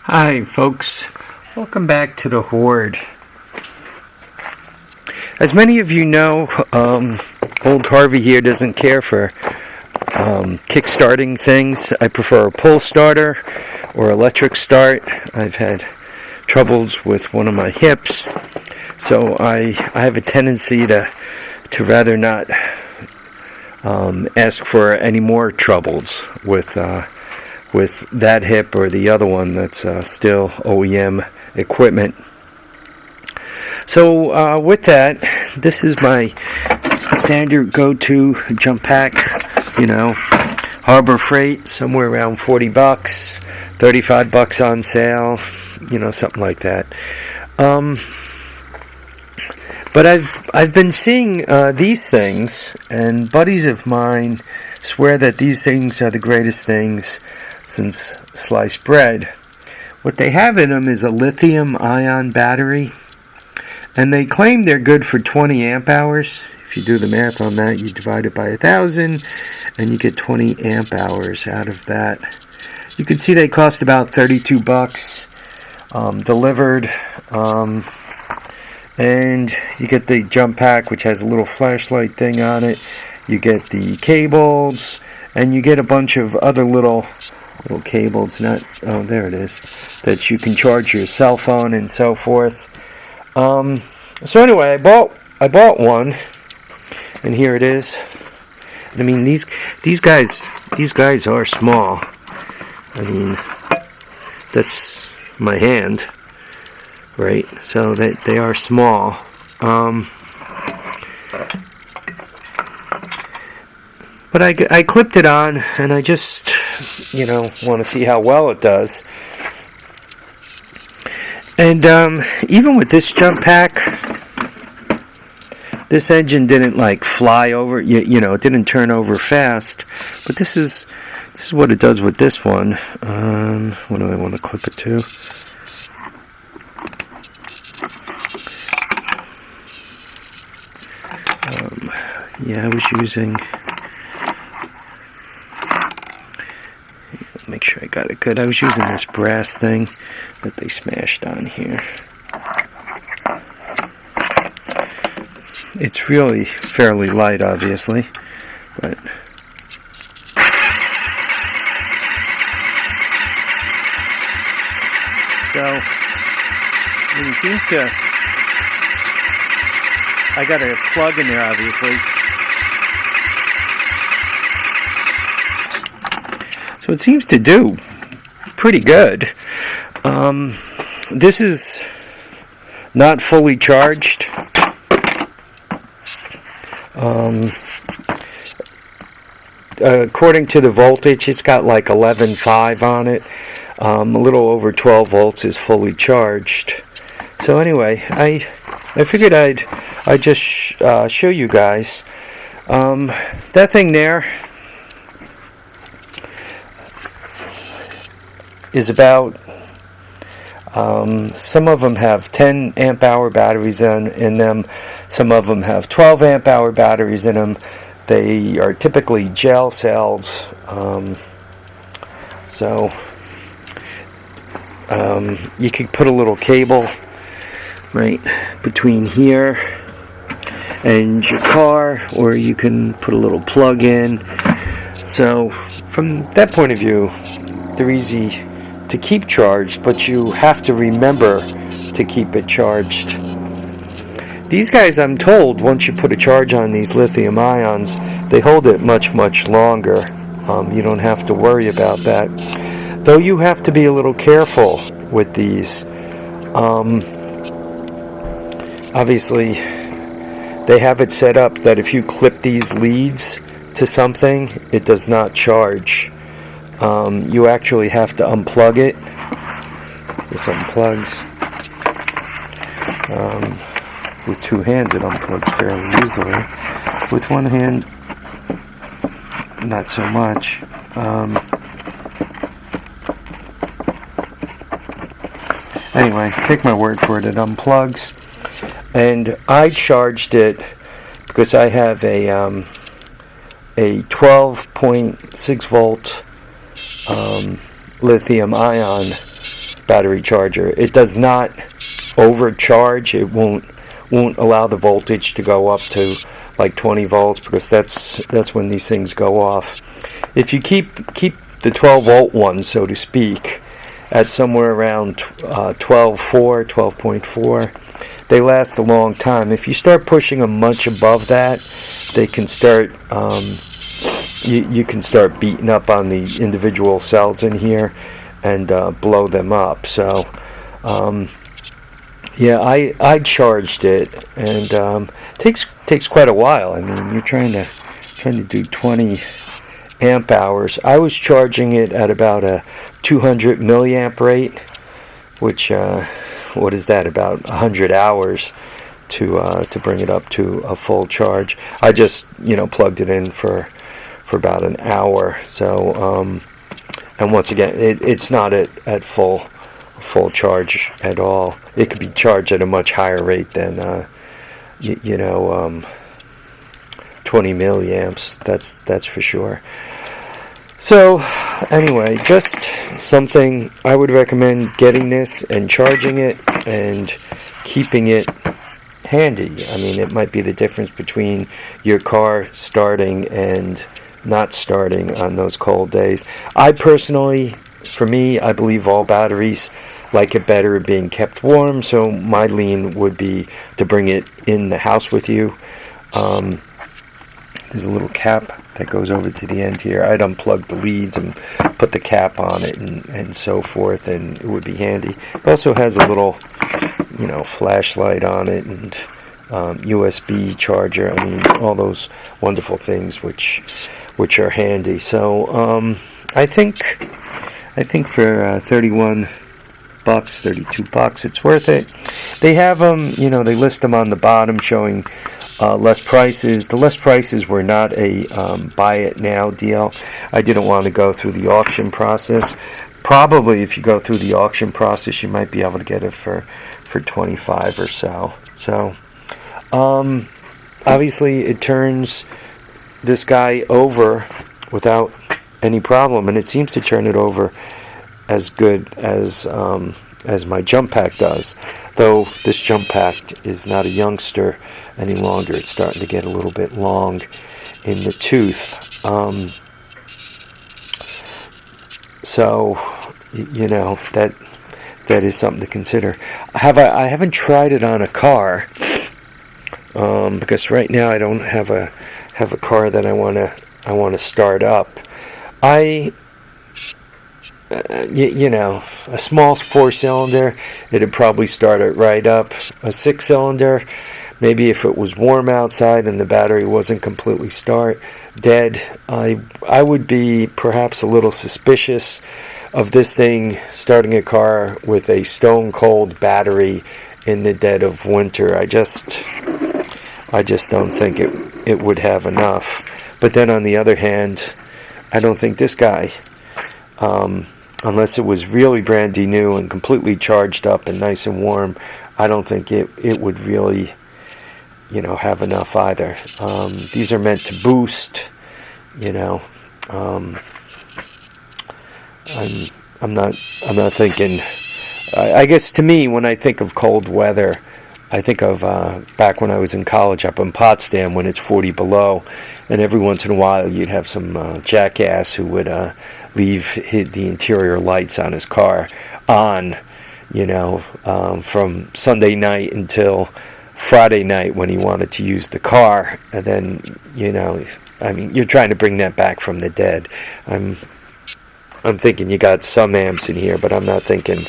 Hi folks, welcome back to the Hoard. As many of you know, old Harvey here doesn't care for kick-starting things. I prefer a pull starter or electric start. I've had troubles with one of my hips, so I have a tendency to rather not ask for any more troubles with that hip or the other one that's still OEM equipment. So with that, this is my standard go-to jump pack, Harbor Freight, somewhere around $40, $35 on sale, something like that. But I've been seeing these things, and buddies of mine swear that these things are the greatest things since sliced bread. What they have in them is a lithium-ion battery, and they claim they're good for 20 amp hours. If you do the math on that, you divide it by 1,000, and you get 20 amp hours out of that. You can see they cost about $32 delivered, and you get the jump pack, which has a little flashlight thing on it. You get the cables, and you get a bunch of other little cables, there it is, that you can charge your cell phone and so forth. So anyway, I bought one, and here it is. I mean, these guys are small. I mean, that's my hand, right? So they are small. But I clipped it on, and I just, want to see how well it does. And even with this jump pack, this engine didn't fly over. It didn't turn over fast. But this is what it does with this one. What do I want to clip it to? I was using. Make sure I got it good. I was using this brass thing that they smashed on here. It's really fairly light, obviously, but so it seems to. I got a plug in there, obviously. So it seems to do pretty good. This is not fully charged. According to the voltage, it's got 11.5 on it. A little over 12 volts is fully charged. So anyway, I figured I'd just show you guys. That thing there is about, some of them have 10 amp hour batteries in them, some of them have 12 amp hour batteries in them. They are typically gel cells, so you could put a little cable right between here and your car, or you can put a little plug in. So from that point of view, they're easy to keep charged, but you have to remember to keep it charged. These guys, I'm told, once you put a charge on these lithium ions, they hold it much, much longer. You don't have to worry about that. Though you have to be a little careful with these. Obviously, they have it set up that if you clip these leads to something, it does not charge. You actually have to unplug it. This unplugs. With two hands, it unplugs fairly easily. With one hand, not so much. Anyway, take my word for it, it unplugs. And I charged it because I have a 12.6 volt lithium ion battery charger. It does not overcharge. It won't allow the voltage to go up to like 20 volts, because that's when these things go off. If you keep the 12 volt one, so to speak, at somewhere around 12.4, they last a long time. If you start pushing them much above that, they can start you can start beating up on the individual cells in here and blow them up. So yeah, I charged it, and takes quite a while. I mean, you're trying to do 20 amp hours. I was charging it at about a 200 milliamp rate, which what is that, about 100 hours to bring it up to a full charge. I just plugged it in for about an hour. So and once again, it's not at full charge at all. It could be charged at a much higher rate than 20 milliamps. That's for sure. So anyway, just something I would recommend, getting this and charging it and keeping it handy. I mean, it might be the difference between your car starting and not starting on those cold days. I personally, for me, I believe all batteries like it better being kept warm, so my lean would be to bring it in the house with you. There's a little cap that goes over to the end here. I'd unplug the leads and put the cap on it and so forth, and it would be handy. It also has a little, flashlight on it, and USB charger. I mean, all those wonderful things which are handy. So I think for $31, $32, it's worth it. They have them, they list them on the bottom showing less prices. The less prices were not a buy it now deal. I didn't want to go through the auction process. Probably if you go through the auction process, you might be able to get it for 25 or so. So obviously it turns this guy over without any problem, and it seems to turn it over as good as my jump pack does. Though this jump pack is not a youngster any longer. It's starting to get a little bit long in the tooth. So that is something to consider. I haven't tried it on a car because right now I don't have a car that I want to start up. A small 4-cylinder, it'd probably start it right up. A 6-cylinder, maybe if it was warm outside and the battery wasn't completely dead, I would be perhaps a little suspicious of this thing starting a car with a stone cold battery in the dead of winter. I just don't think it would have enough. But then on the other hand, I don't think this guy, unless it was really brandy new and completely charged up and nice and warm, I don't think it would really have enough either. These are meant to boost. I'm not thinking. I guess to me, when I think of cold weather, I think of back when I was in college up in Potsdam when it's 40 below, and every once in a while you'd have some jackass who would leave the interior lights on his car on, from Sunday night until Friday night when he wanted to use the car, and then you're trying to bring that back from the dead. I'm thinking you got some amps in here, but I'm not thinking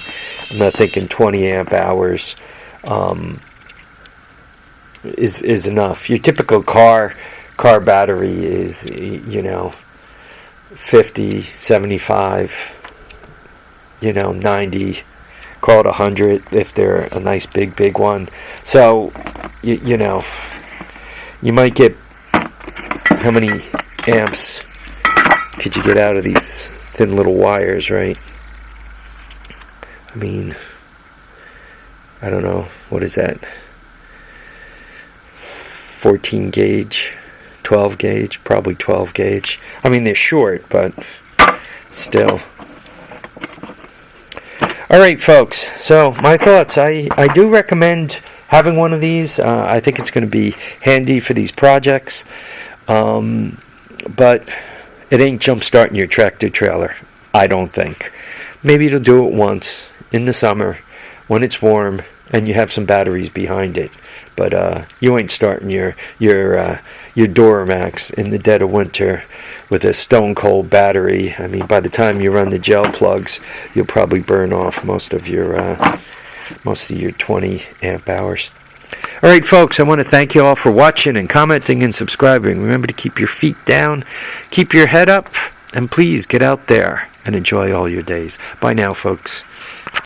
20 amp hours is enough. Your typical car battery is 50, 75, 90, call it 100 if they're a nice big one. So you might get, how many amps could you get out of these thin little wires, right? I mean, I don't know, what is that? 14 gauge, 12 gauge, probably 12 gauge. I mean, they're short, but still. All right, folks. So my thoughts. I do recommend having one of these. I think it's going to be handy for these projects. But it ain't jump starting your tractor trailer, I don't think. Maybe it'll do it once in the summer when it's warm and you have some batteries behind it. But you ain't starting your Duramax in the dead of winter with a stone cold battery. I mean, by the time you run the gel plugs, you'll probably burn off most of your 20 amp hours. All right, folks, I want to thank you all for watching and commenting and subscribing. Remember to keep your feet down, keep your head up, and please get out there and enjoy all your days. Bye now, folks.